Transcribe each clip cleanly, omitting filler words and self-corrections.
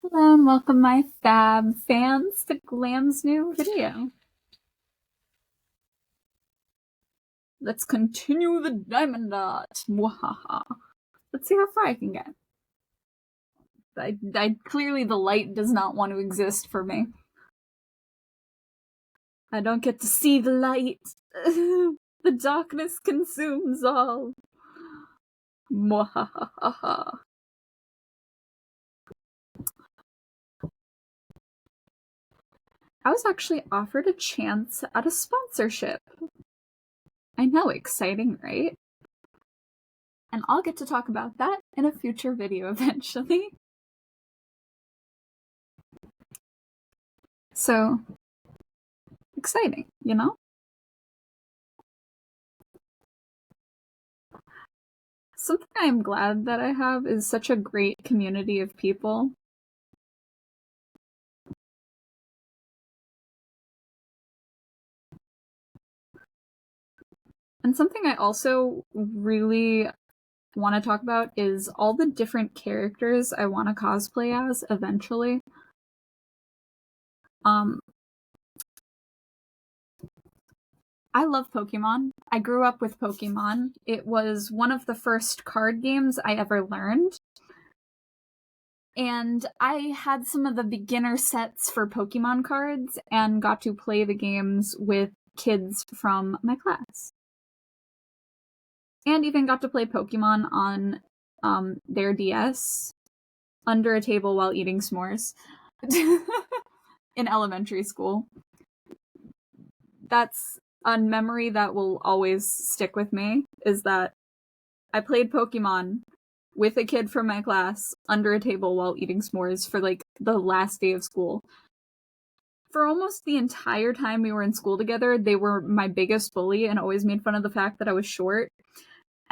Hello and welcome my fab fans to Glam's new video. Let's continue the diamond dot. Mwahaha. Let's see how far I can get. Clearly the light does not want to exist for me. I don't get to see the light. The darkness consumes all. Mwahaha. I was actually offered a chance at a sponsorship. I know, exciting, right? And I'll get to talk about that in a future video eventually. So, exciting, you know? Something I'm glad that I have is such a great community of people. And something I also really want to talk about is all the different characters I want to cosplay as eventually. I love Pokemon. I grew up with Pokemon. It was one of the first card games I ever learned. And I had some of the beginner sets for Pokemon cards and got to play the games with kids from my class. And even got to play Pokemon on their DS under a table while eating s'mores in elementary school. That's a memory that will always stick with me, is that I played Pokemon with a kid from my class under a table while eating s'mores for like the last day of school. For almost the entire time we were in school together, they were my biggest bully and always made fun of the fact that I was short.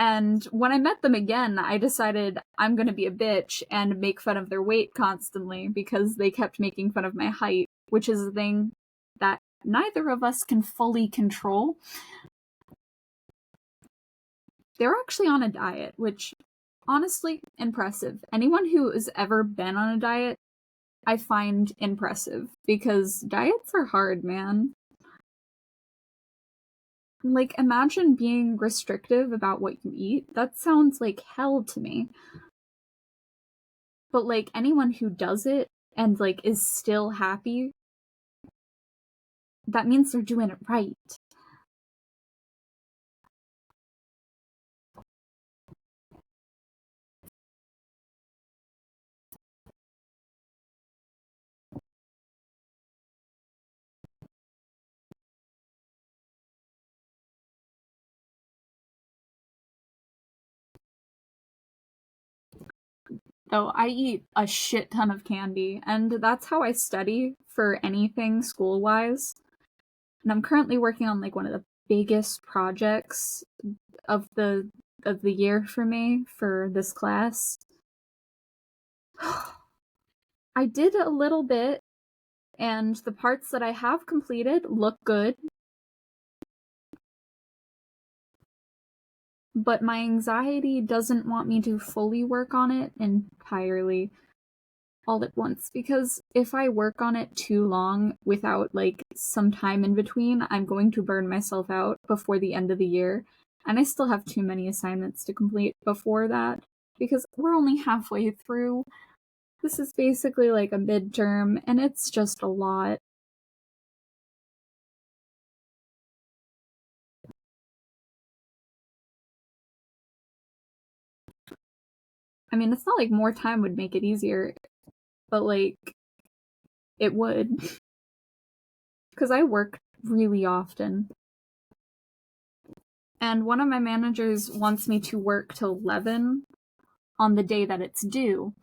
And when I met them again, I decided I'm going to be a bitch and make fun of their weight constantly because they kept making fun of my height, which is a thing that neither of us can fully control. They're actually on a diet, which, honestly, impressive. Anyone who has ever been on a diet, I find impressive, because diets are hard, man. Like, imagine being restrictive about what you eat. That sounds like hell to me. But, like, anyone who does it and, like, is still happy, that means they're doing it right. Though I eat a shit ton of candy, and that's how I study for anything school-wise. And I'm currently working on, like, one of the biggest projects of the year for me for this class. I did a little bit, and the parts that I have completed look good. But my anxiety doesn't want me to fully work on it entirely all at once, because if I work on it too long without, like, some time in between, I'm going to burn myself out before the end of the year. And I still have too many assignments to complete before that, because we're only halfway through. This is basically like a midterm, and it's just a lot. I mean, it's not like more time would make it easier, but, like, it would. Because I work really often. And one of my managers wants me to work till 11 on the day that it's due.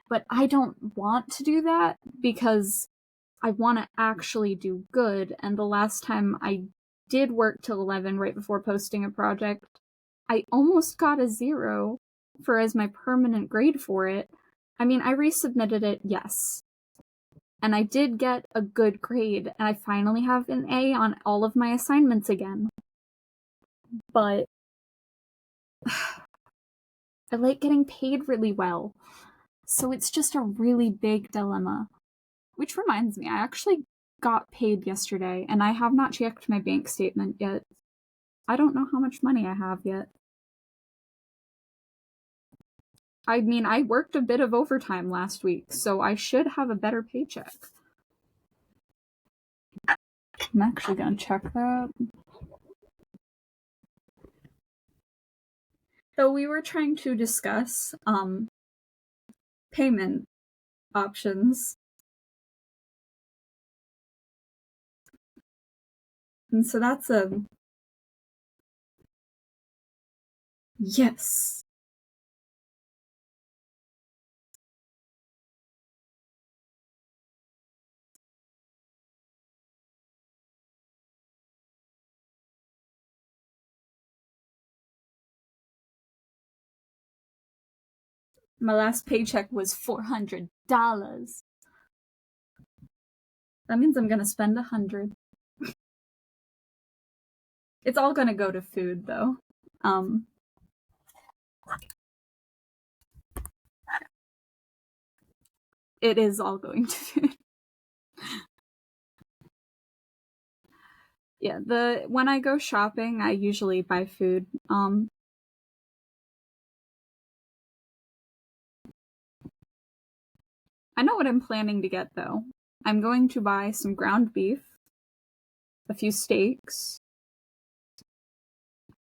But I don't want to do that because I want to actually do good. And the last time I did work till 11 right before posting a project, I almost got a 0 for as my permanent grade for it. I mean, I resubmitted it, yes. And I did get a good grade, and I finally have an A on all of my assignments again. But I like getting paid really well. So it's just a really big dilemma. Which reminds me, I actually got paid yesterday, and I have not checked my bank statement yet. I don't know how much money I have yet. I mean, I worked a bit of overtime last week, so I should have a better paycheck. I'm actually gonna check that. So we were trying to discuss payment options. And so that's a yes. My last paycheck was $400. That means I'm gonna spend 100. It's all gonna go to food though. It is all going to food. Yeah, when I go shopping, I usually buy food. I know what I'm planning to get though. I'm going to buy some ground beef, a few steaks,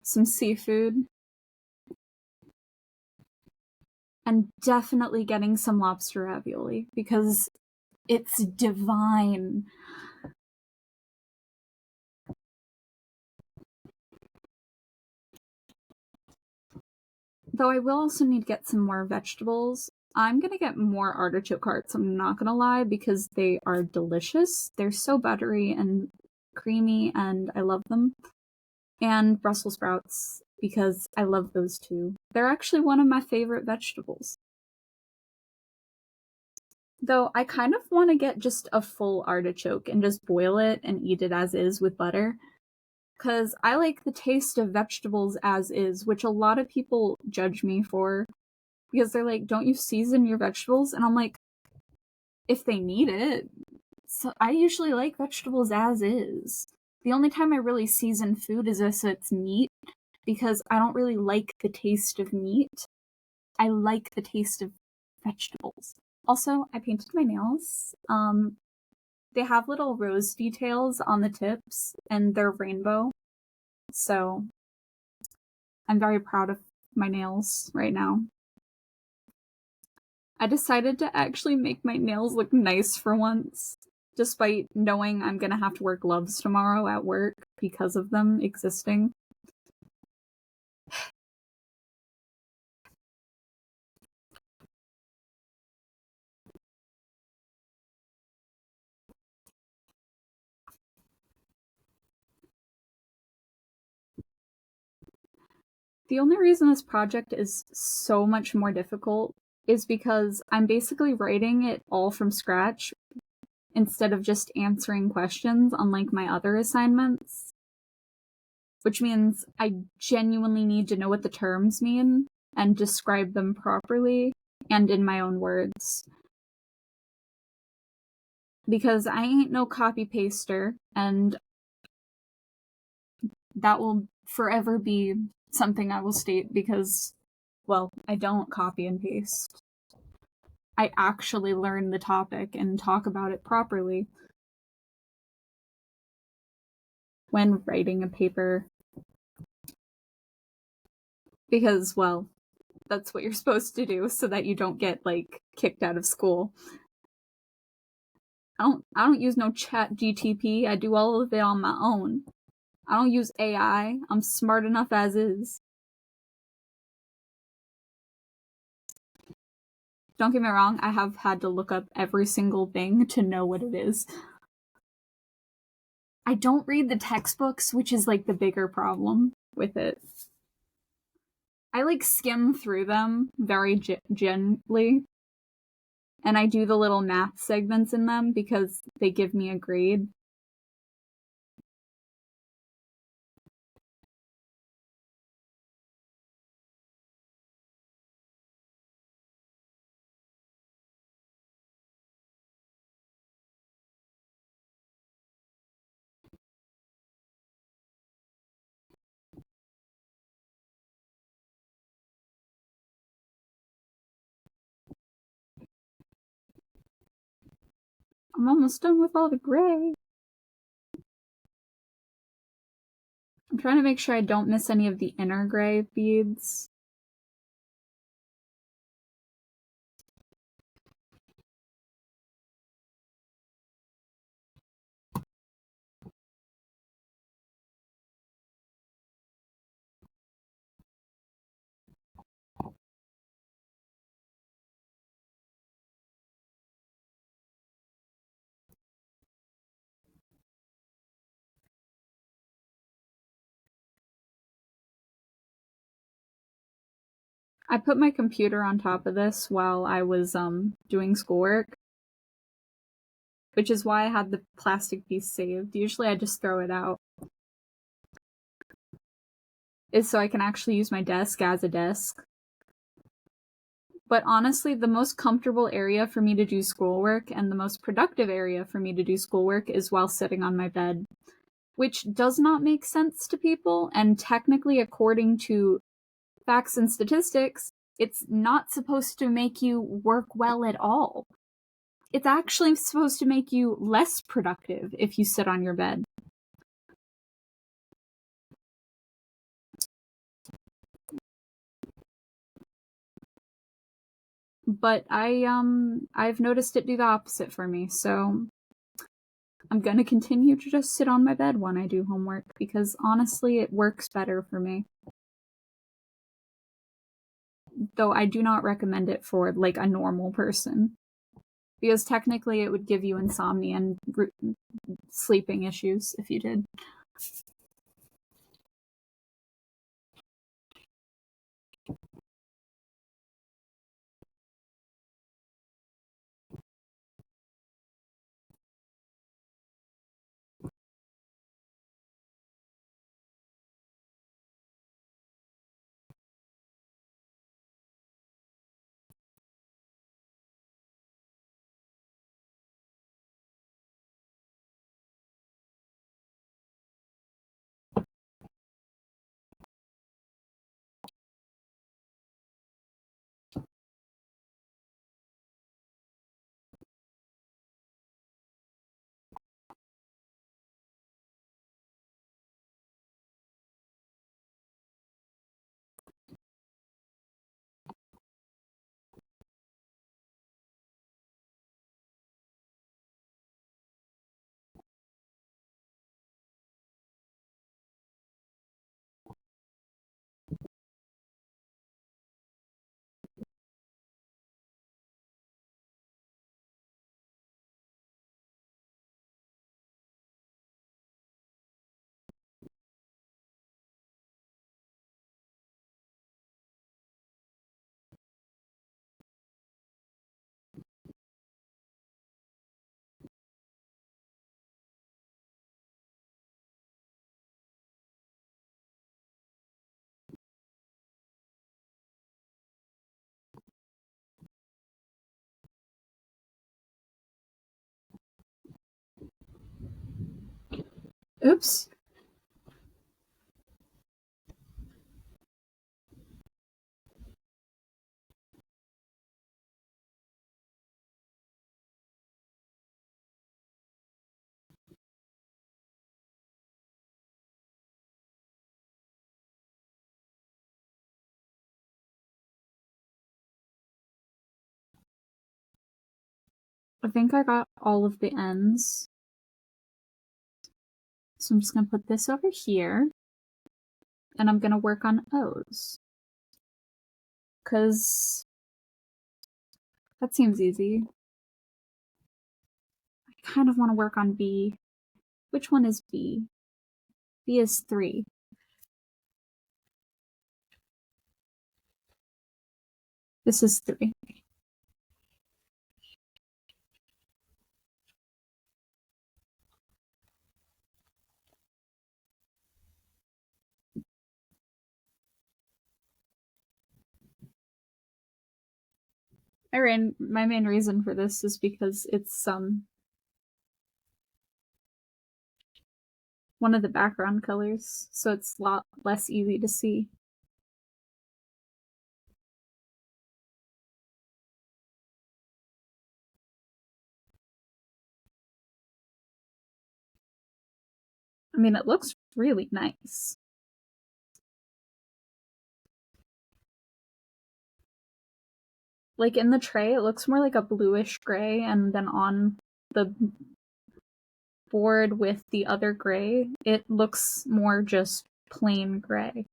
some seafood, and definitely getting some lobster ravioli because it's divine. Though I will also need to get some more vegetables. I'm gonna get more artichoke hearts, I'm not gonna lie, because they are delicious. They're so buttery and creamy, and I love them. And Brussels sprouts, because I love those too. They're actually one of my favorite vegetables. Though I kind of want to get just a full artichoke and just boil it and eat it as is with butter. Because I like the taste of vegetables as is, which a lot of people judge me for. Because they're like, don't you season your vegetables? And I'm like, if they need it. So I usually like vegetables as is. The only time I really season food is if it's meat, because I don't really like the taste of meat. I like the taste of vegetables. Also, I painted my nails. They have little rose details on the tips, and they're rainbow. So I'm very proud of my nails right now. I decided to actually make my nails look nice for once, despite knowing I'm gonna have to wear gloves tomorrow at work because of them existing. The only reason this project is so much more difficult is because I'm basically writing it all from scratch instead of just answering questions, unlike my other assignments. Which means I genuinely need to know what the terms mean and describe them properly and in my own words. Because I ain't no copy paster, and that will forever be something I will state because, well, I don't copy and paste. I actually learn the topic and talk about it properly when writing a paper. Because, well, that's what you're supposed to do so that you don't get, like, kicked out of school. I don't use no chat GTP. I do all of it on my own. I don't use AI. I'm smart enough as is. Don't get me wrong, I have had to look up every single thing to know what it is. I don't read the textbooks, which is like the bigger problem with it. I like skim through them very gently, and I do the little math segments in them because they give me a grade. I'm almost done with all the gray. I'm trying to make sure I don't miss any of the inner gray beads. I put my computer on top of this while I was doing schoolwork, which is why I had the plastic piece saved. Usually I just throw it out. Is so I can actually use my desk as a desk. But honestly, the most comfortable area for me to do schoolwork and the most productive area for me to do schoolwork is while sitting on my bed, which does not make sense to people. And technically, according to facts and statistics, it's not supposed to make you work well at all. It's actually supposed to make you less productive if you sit on your bed. But I've noticed it do the opposite for me, so I'm gonna continue to just sit on my bed when I do homework because honestly it works better for me. Though I do not recommend it for like a normal person because technically it would give you insomnia and sleeping issues if you did. Oops. I think I got all of the ends. So I'm just gonna put this over here and I'm gonna work on O's. Cause that seems easy. I kind of want to work on B. Which one is B? B is 3. This is 3. My main reason for this is because it's one of the background colors, so it's a lot less easy to see. mean, it looks really nice. Like in the tray, it looks more like a bluish gray, and then on the board with the other gray, it looks more just plain gray.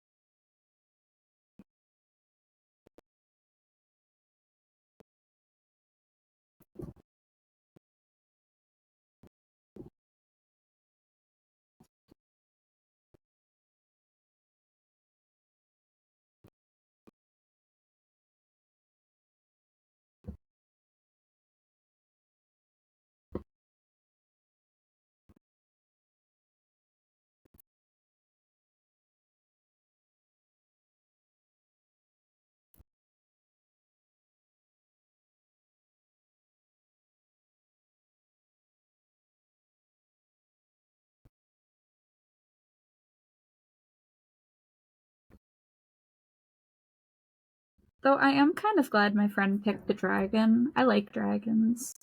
Though I am kind of glad my friend picked the dragon. I like dragons.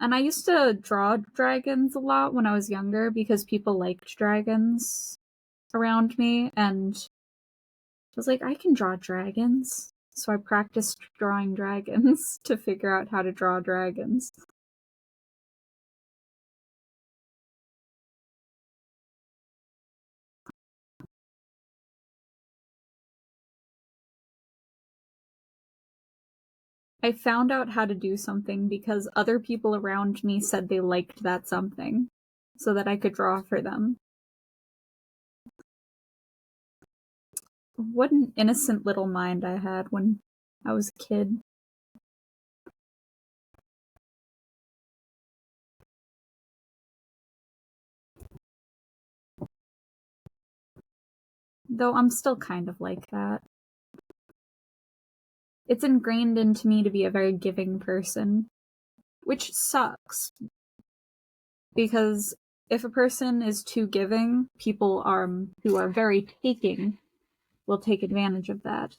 And I used to draw dragons a lot when I was younger because people liked dragons around me, and I was like, I can draw dragons. So I practiced drawing dragons to figure out how to draw dragons. I found out how to do something because other people around me said they liked that something, so that I could draw for them. What an innocent little mind I had when I was a kid. Though I'm still kind of like that. It's ingrained into me to be a very giving person, which sucks. Because if a person is too giving, people who are very taking will take advantage of that.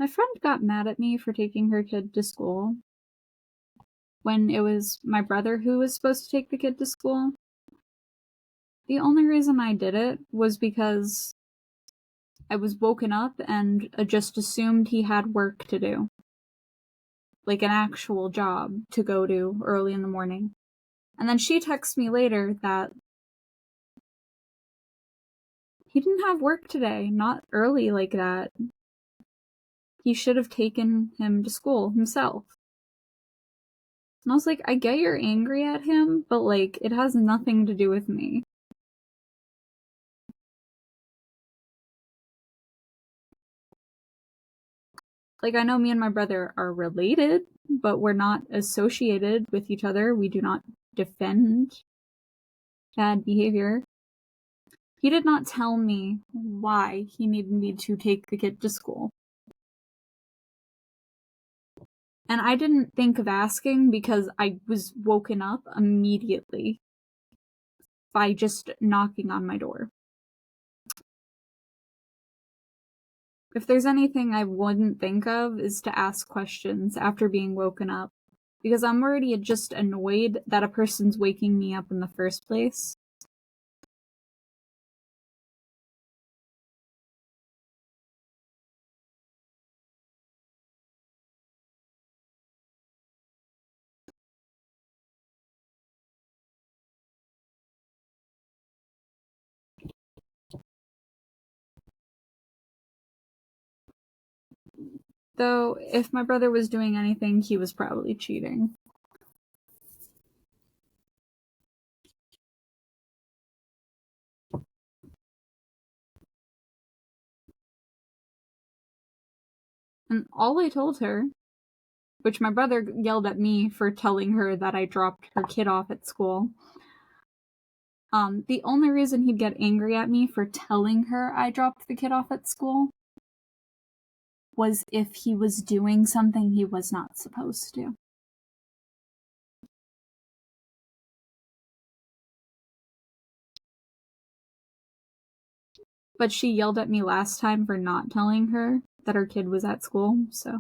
My friend got mad at me for taking her kid to school when it was my brother who was supposed to take the kid to school. The only reason I did it was because I was woken up and just assumed he had work to do. Like an actual job to go to early in the morning. And then she texts me later that he didn't have work today, not early like that. He should have taken him to school himself. And I was like, I get you're angry at him, but like, it has nothing to do with me. Like, I know me and my brother are related, but we're not associated with each other. We do not defend bad behavior. He did not tell me why he needed me to take the kid to school. And I didn't think of asking because I was woken up immediately by just knocking on my door. If there's anything I wouldn't think of is to ask questions after being woken up, because I'm already just annoyed that a person's waking me up in the first place. Though, if my brother was doing anything, he was probably cheating. And all I told her, which my brother yelled at me for telling her that I dropped her kid off at school. The only reason he'd get angry at me for telling her I dropped the kid off at school was if he was doing something he was not supposed to. But she yelled at me last time for not telling her that her kid was at school, so.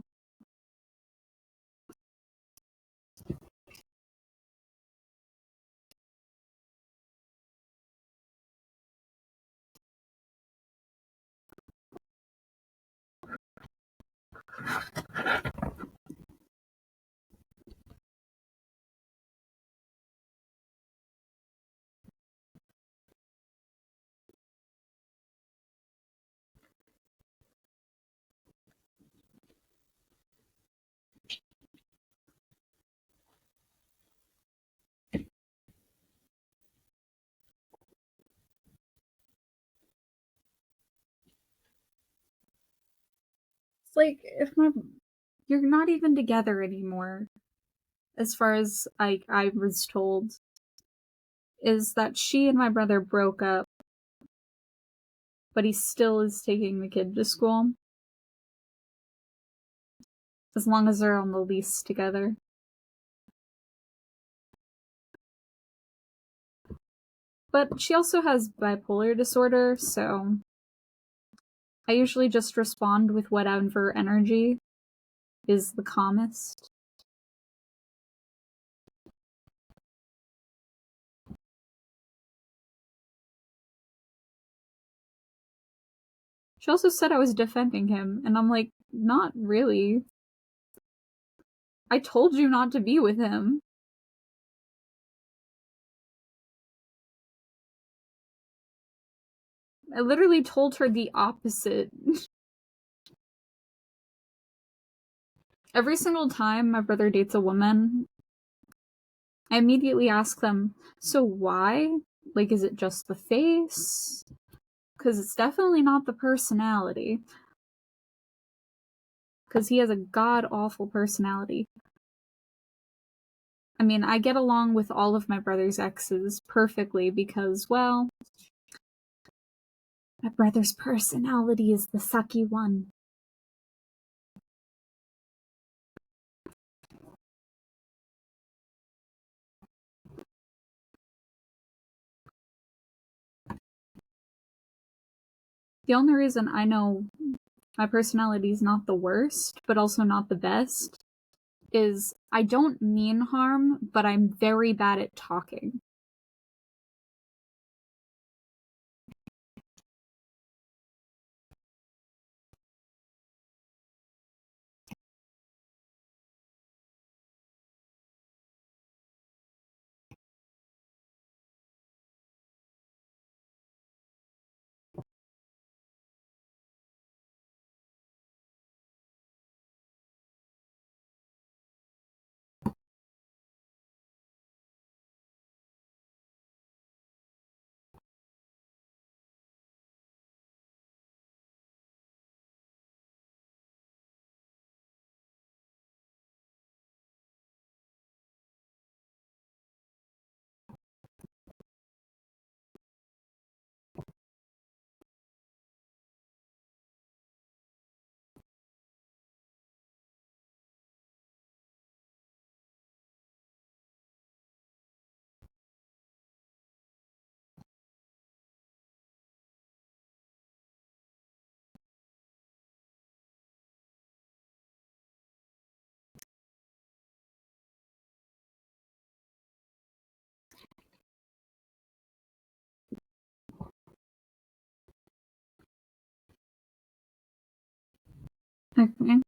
It's like, you're not even together anymore, as far as I was told, is that she and my brother broke up, but he still is taking the kid to school, as long as they're on the lease together. But she also has bipolar disorder, so I usually just respond with whatever energy is the calmest. She also said I was defending him, and I'm like, not really. I told you not to be with him. I literally told her the opposite. Every single time my brother dates a woman, I immediately ask them, so why? Like, is it just the face? Because it's definitely not the personality. Because he has a god-awful personality. I mean, I get along with all of my brother's exes perfectly because, well, my brother's personality is the sucky one. The only reason I know my personality is not the worst, but also not the best, is I don't mean harm, but I'm very bad at talking. Okay.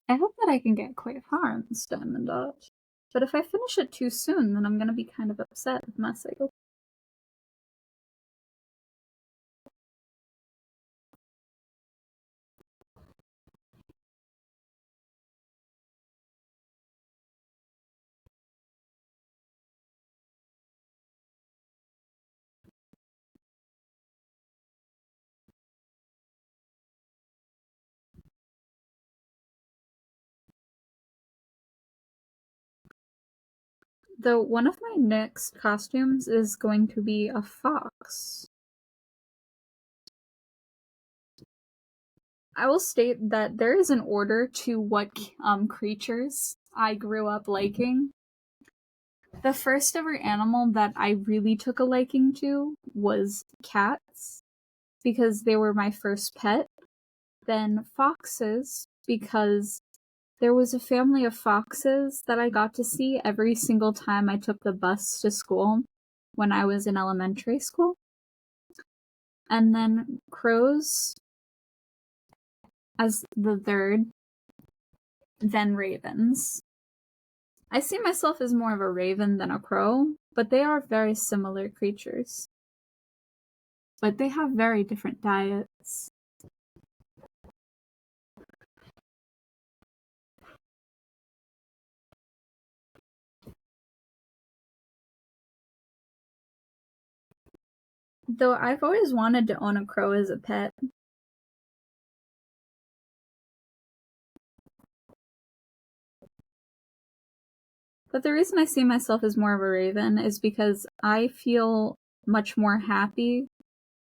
I hope that I can get quite far in this diamond dodge. But if I finish it too soon, then I'm gonna be kind of upset with myself. Though one of my next costumes is going to be a fox. I will state that there is an order to what creatures I grew up liking. The first ever animal that I really took a liking to was cats, because they were my first pet. Then foxes, because there was a family of foxes that I got to see every single time I took the bus to school when I was in elementary school. And then crows as the third, then ravens. I see myself as more of a raven than a crow, but they are very similar creatures. But they have very different diets. Though I've always wanted to own a crow as a pet. But the reason I see myself as more of a raven is because I feel much more happy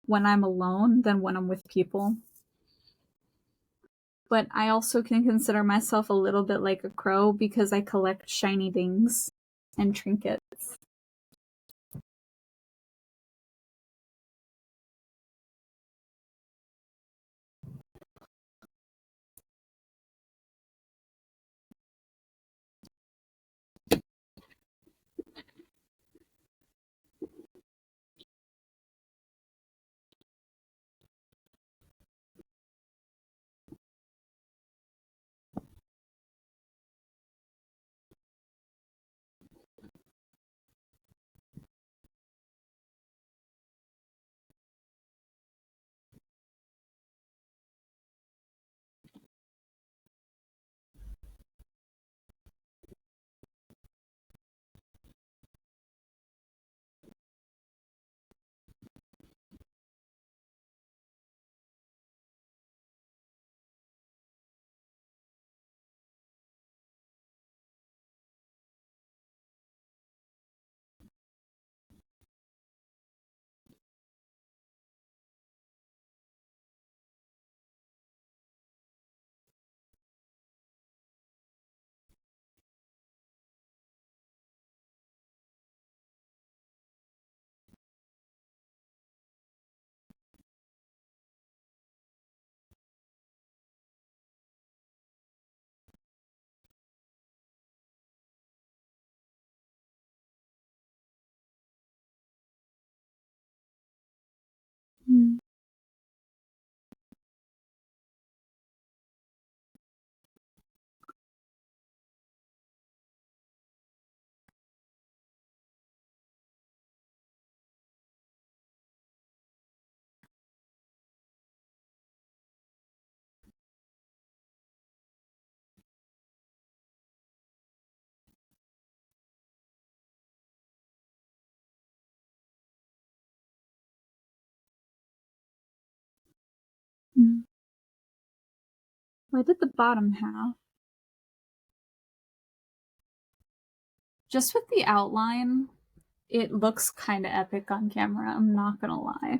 when I'm alone than when I'm with people. But I also can consider myself a little bit like a crow because I collect shiny things and trinkets. Well, I did the bottom half. Just with the outline, it looks kind of epic on camera, I'm not gonna lie.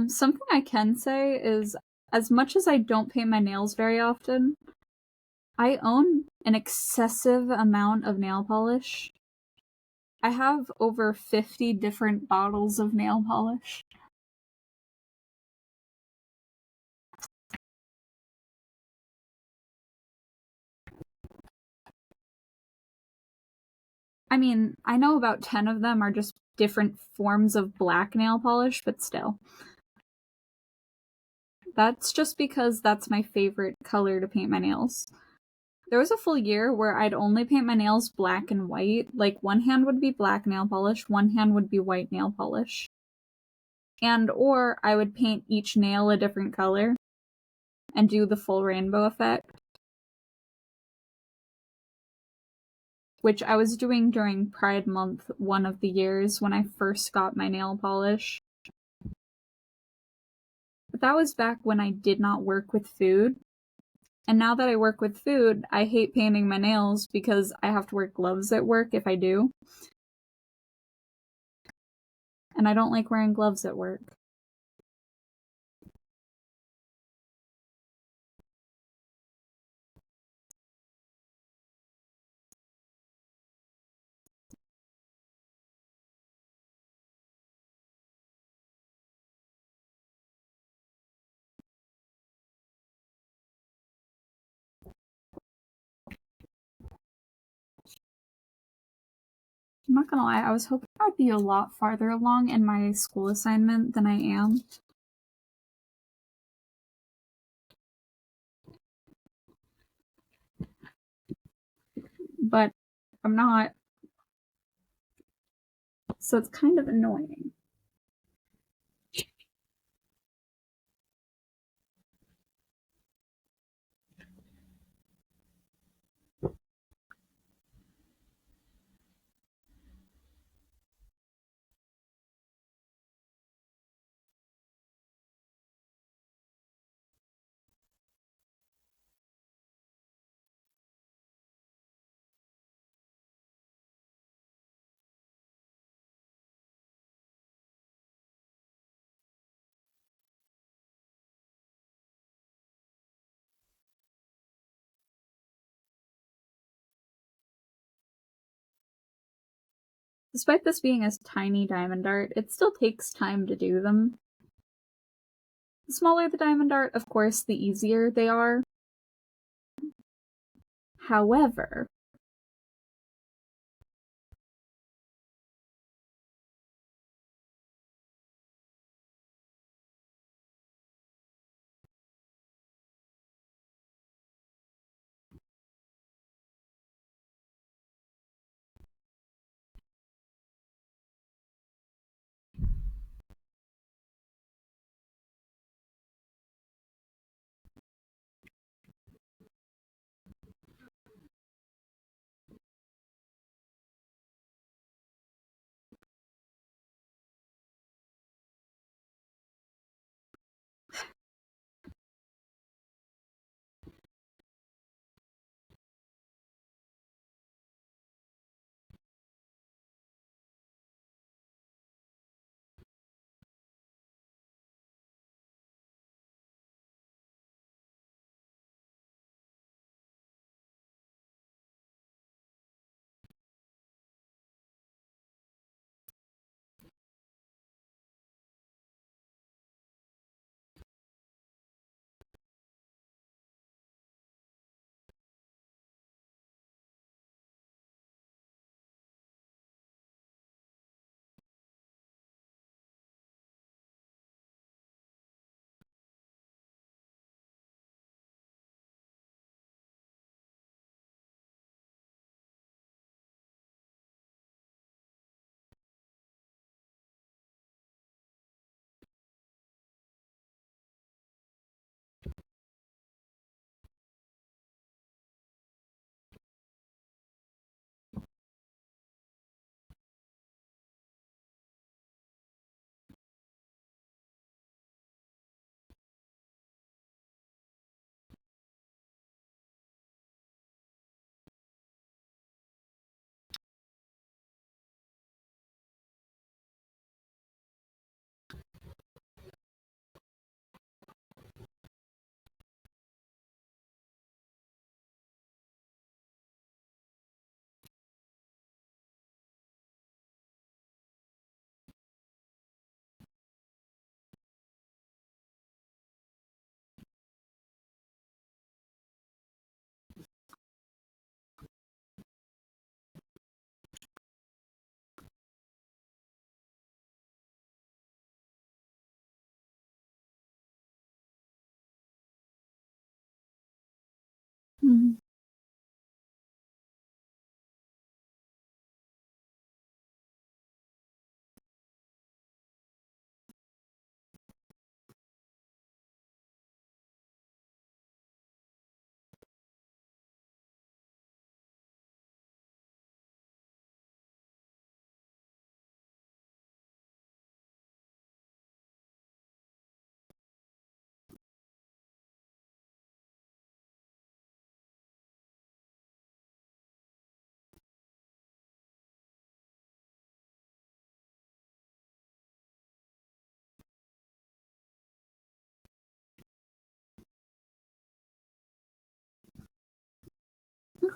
Something I can say is, as much as I don't paint my nails very often, I own an excessive amount of nail polish. I have over 50 different bottles of nail polish. I mean, I know about 10 of them are just different forms of black nail polish, but still. That's just because that's my favorite color to paint my nails. There was a full year where I'd only paint my nails black and white. Like, one hand would be black nail polish, one hand would be white nail polish. And or I would paint each nail a different color and do the full rainbow effect, which I was doing during Pride Month one of the years when I first got my nail polish. But that was back when I did not work with food. And now that I work with food, I hate painting my nails because I have to wear gloves at work if I do. And I don't like wearing gloves at work. I'm not gonna lie, I was hoping I'd be a lot farther along in my school assignment than I am. But I'm not. So it's kind of annoying. Despite this being a tiny diamond art, it still takes time to do them. The smaller the diamond art, of course, the easier they are. However,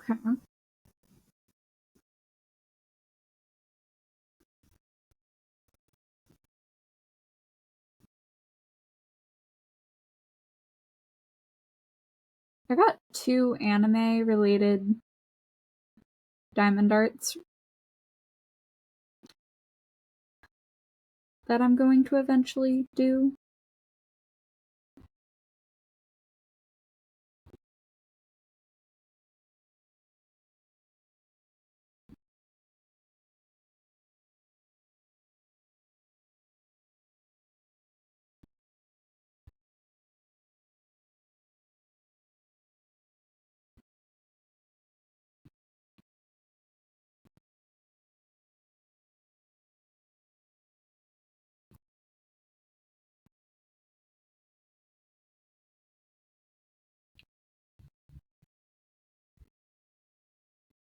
Okay. I got 2 anime related diamond arts that I'm going to eventually do.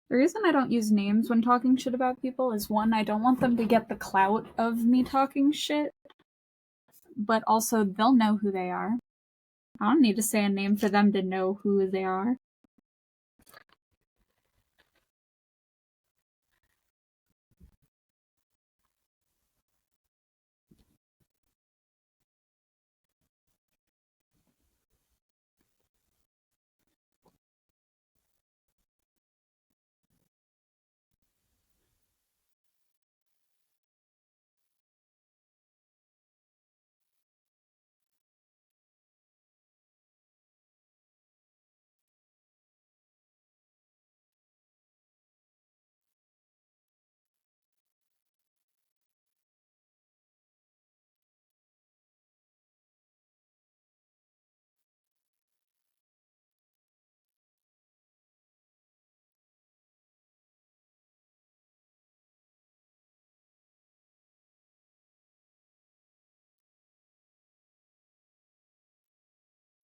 The reason I don't use names when talking shit about people is, one, I don't want them to get the clout of me talking shit, but also they'll know who they are. I don't need to say a name for them to know who they are.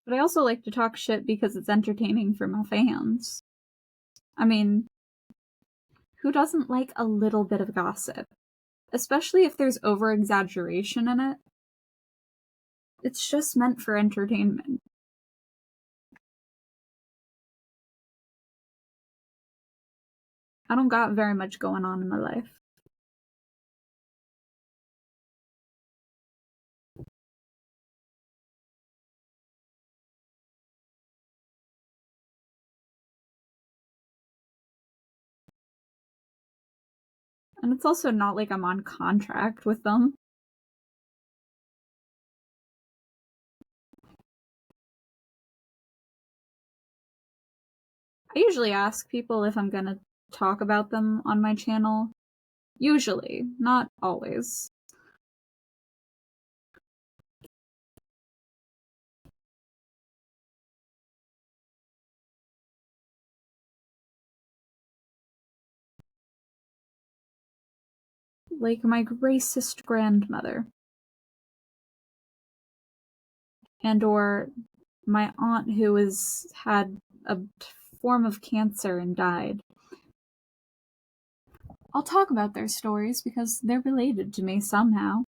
But I also like to talk shit because it's entertaining for my fans. I mean, who doesn't like a little bit of gossip? Especially if there's over-exaggeration in it. It's just meant for entertainment. I don't got very much going on in my life. And it's also not like I'm on contract with them. I usually ask people if I'm gonna talk about them on my channel. Usually, not always. Like my racist grandmother. And or my aunt who had a form of cancer and died. I'll talk about their stories because they're related to me somehow.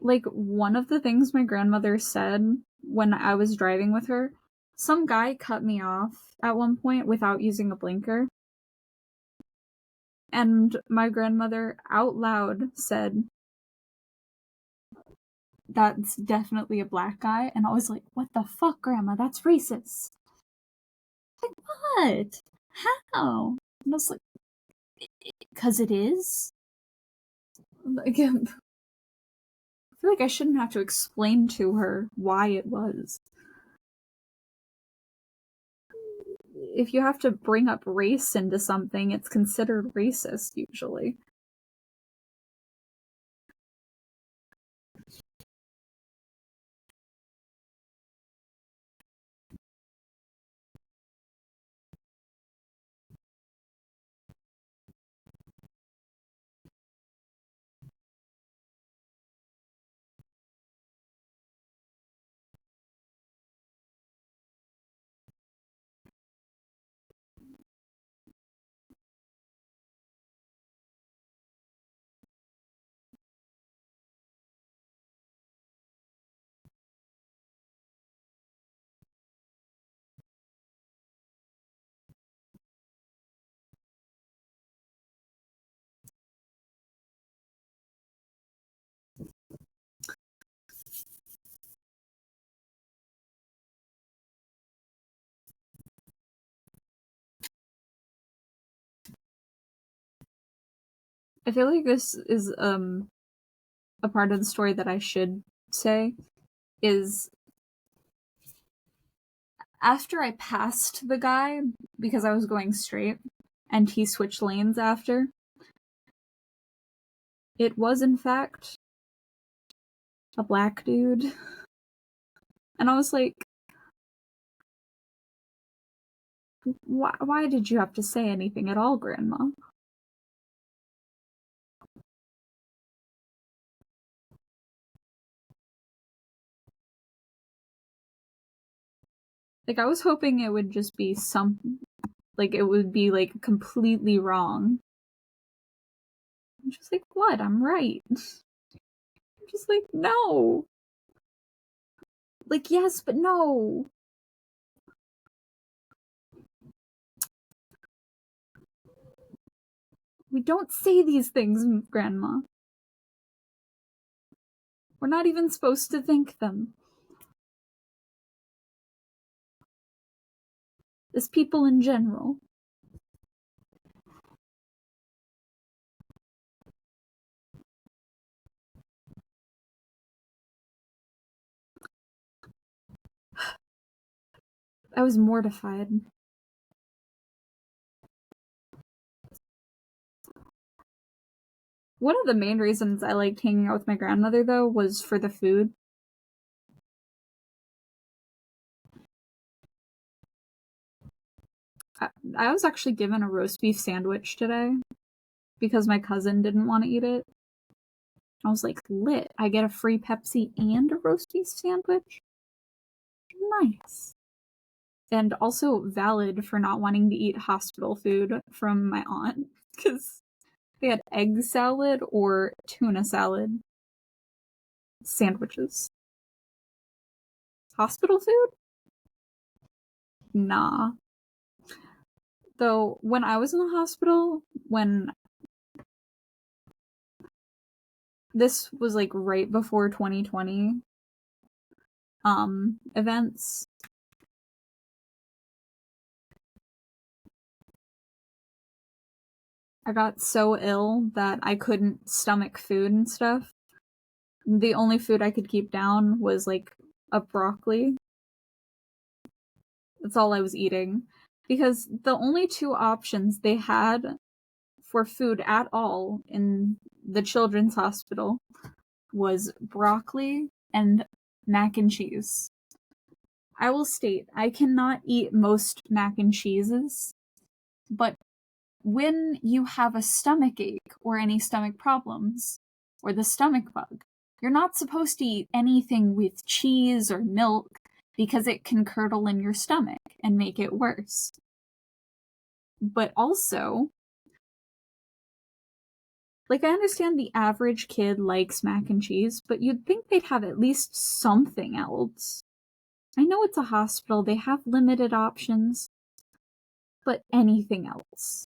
Like, one of the things my grandmother said when I was driving with her, some guy cut me off at one point without using a blinker. And my grandmother out loud said, "That's definitely a black guy." And I was like, "What the fuck, Grandma? That's racist." Like, what? How? And I was like, "Because it is?" Like, I feel like I shouldn't have to explain to her why it was. If you have to bring up race into something, it's considered racist usually. I feel like this is a part of the story that I should say is after I passed the guy because I was going straight and he switched lanes after, it was in fact a black dude. And I was like, why did you have to say anything at all, Grandma? Like, I was hoping it would just be like, it would be, like, completely wrong. I'm just like, what? I'm right. I'm just like, no. Like, yes, but no. We don't say these things, Grandma. We're not even supposed to think them. As people in general. I was mortified. One of the main reasons I liked hanging out with my grandmother, though, was for the food. I was actually given a roast beef sandwich today because my cousin didn't want to eat it. I was like, lit. I get a free Pepsi and a roast beef sandwich? Nice. And also valid for not wanting to eat hospital food from my aunt because they had egg salad or tuna salad sandwiches. Hospital food? Nah. Though, when I was in the hospital, when this was like right before 2020 events, I got so ill that I couldn't stomach food and stuff. The only food I could keep down was like a broccoli. That's all I was eating. Because the only two options they had for food at all in the children's hospital was broccoli and mac and cheese. I will state, I cannot eat most mac and cheeses, but when you have a stomach ache or any stomach problems, or the stomach bug, you're not supposed to eat anything with cheese or milk because it can curdle in your stomach and make it worse. But also, like, I understand the average kid likes mac and cheese, but you'd think they'd have at least something else. I know it's a hospital, they have limited options, but anything else.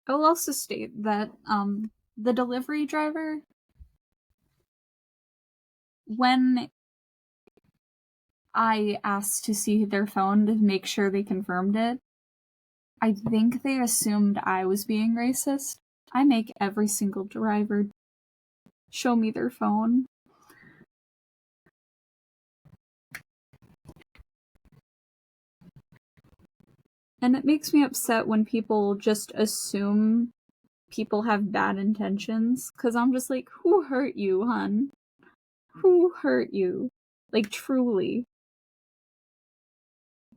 I will also state that the delivery driver, when I asked to see their phone to make sure they confirmed it, I think they assumed I was being racist. I make every single driver show me their phone. And it makes me upset when people just assume people have bad intentions, because I'm just like, who hurt you, hun? Who hurt you? Like, truly.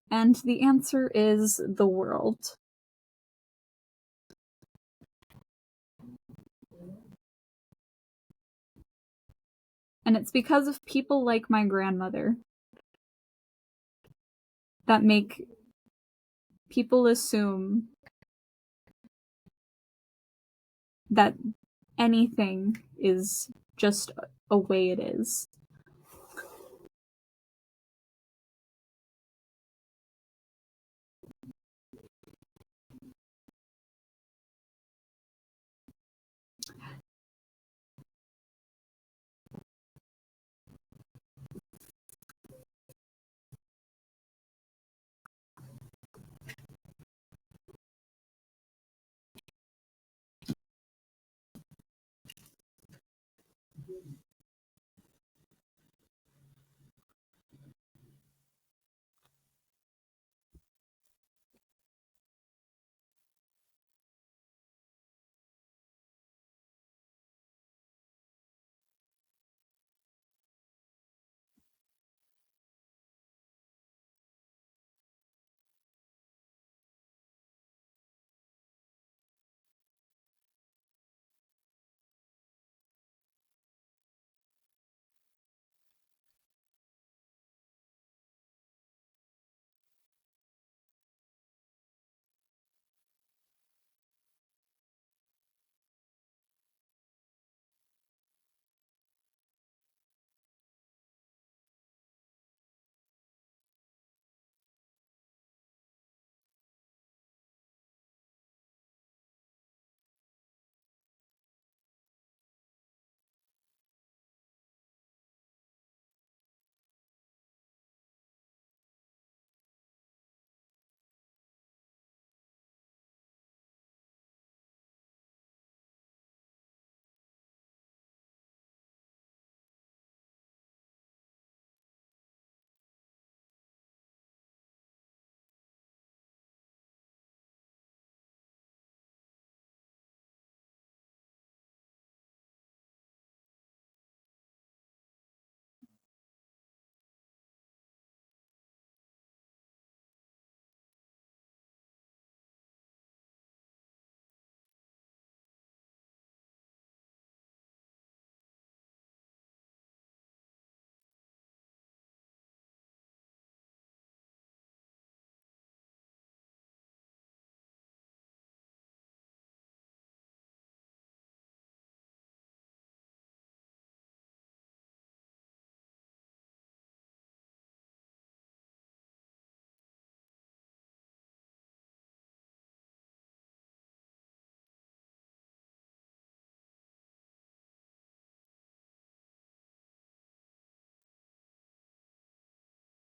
And the answer is the world. And it's because of people like my grandmother that make people assume that anything is just a way it is.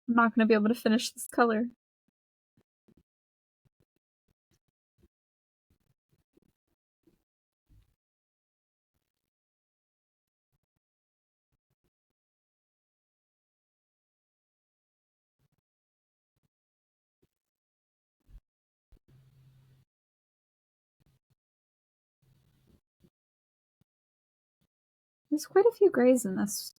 I'm not going to be able to finish this color. There's quite a few grays in this.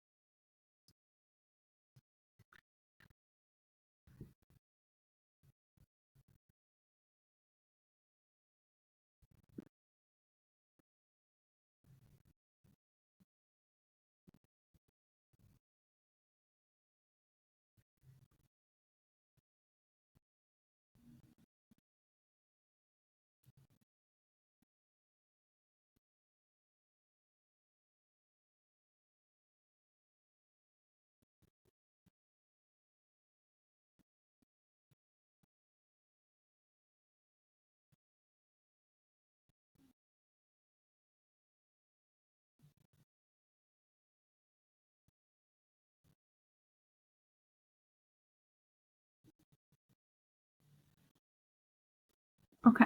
Okay.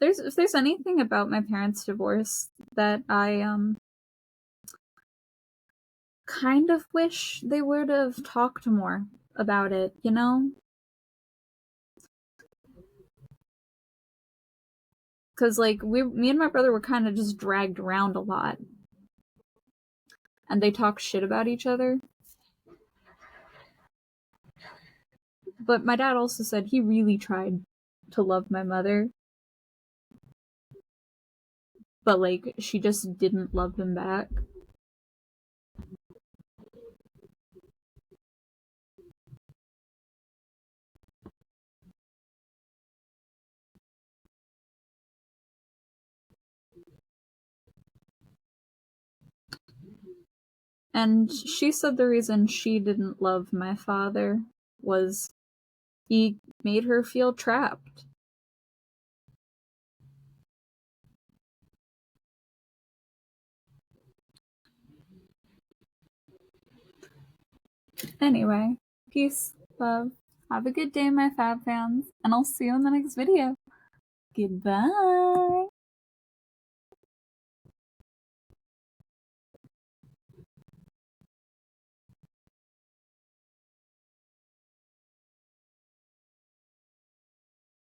If there's anything about my parents' divorce that I kind of wish they would have talked more about it, you know? Because, like, me and my brother were kind of just dragged around a lot. And they talk shit about each other. But my dad also said he really tried to love my mother. But, like, she just didn't love him back. And she said the reason she didn't love my father was he made her feel trapped. Anyway, peace, love. Have a good day, my Fab fans, and I'll see you in the next video. Goodbye!